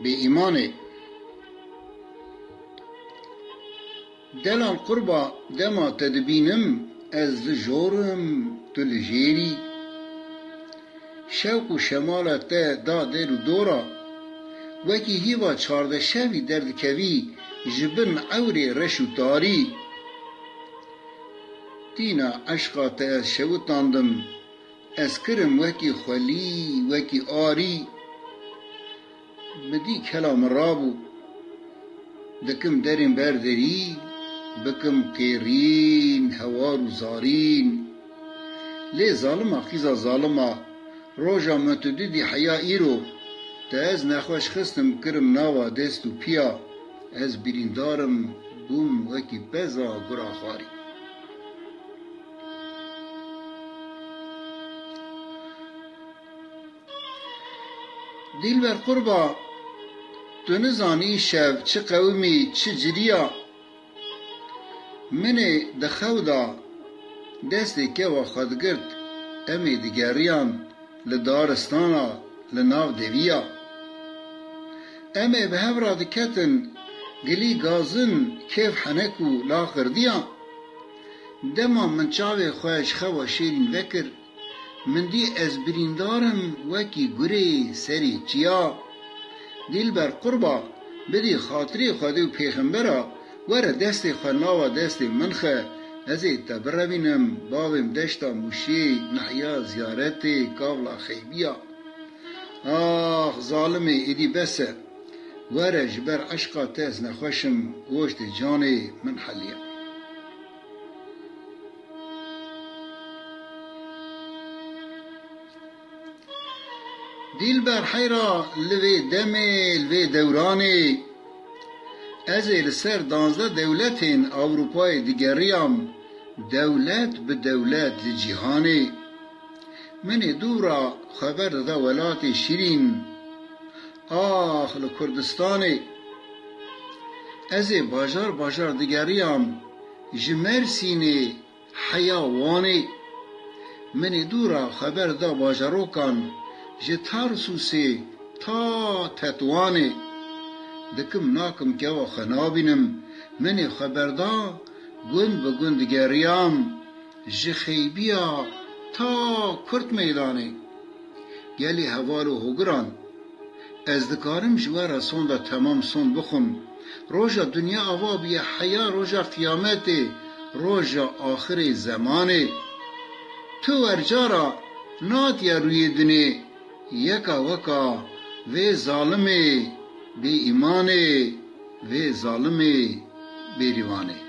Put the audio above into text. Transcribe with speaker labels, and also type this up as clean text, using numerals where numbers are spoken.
Speaker 1: بی ایمانه. دلان قربا دما تدبینم از لجورم تو لجیری، شوق و شمالت دا دل و دورا، وکی هیوا چارده شوی درد کوی جبن عوری رش و تاری. دینا عشقا تا از شوتاندم از کرم وکی خلی وکی آری. مدی کلام رابو دکم درین بردری، بکم قیرین هوار و زارین. لی ظالما خیزا ظالما روژا متدودی حیا ایرو، تا از نخوش خستم کرم ناوا دست و پیا، از بریندارم بوم وکی بزا گرا خاری. دیل بر قربا تو نزانی شب چه قومی چه جریا، منی دخودا دستی که و خودگرد امی دیگریان لدارستانا لناو دویا. امی به هفرا دکتن گلی گازن کیف حنکو لاخر دیا، دما من چاوی خوش خوا شیرین وکر، من دی از بریندارم وکی گری سری چیا. دیل بر قربا بدی خاطری خودی و پیغمبرا، وره دست خناوا دست منخه، ازی تبربینم باویم دشتا موشی نحیا زیارتی کابلا خیبیا. آخ ظالمی ایدی بسه، وره جبر عشقا تز نخوشم گوشت جانی من حلیا. دیل بر حیرا لوی دمی لوی دورانی، از لسر 12 دولتین اروپای دیگریم، دولت به دولت لجیهانی. من دورا خبر داده ولات شیرین، آخ لکردستانی. از باجار دیگریم جمرسینی حیوانی. من دورا خبر دا باجاروکان جتارسوسی تا تطوانی. دکم ناکم که و خنابینم منی خبردا گند به گند گریم، جخیبیا تا کرد میدانی. گلی هوارو هگران از دکارم جوارا سوندا تمام سون بخم، روژا دنیا آوا بیا حیا، روژا قیامتی، روژا آخر زمانی. تو ورجارا نات یا روی دنی یکا وکا وی ظالمی بی ایمانه، وی ظالمی بی ریوانه.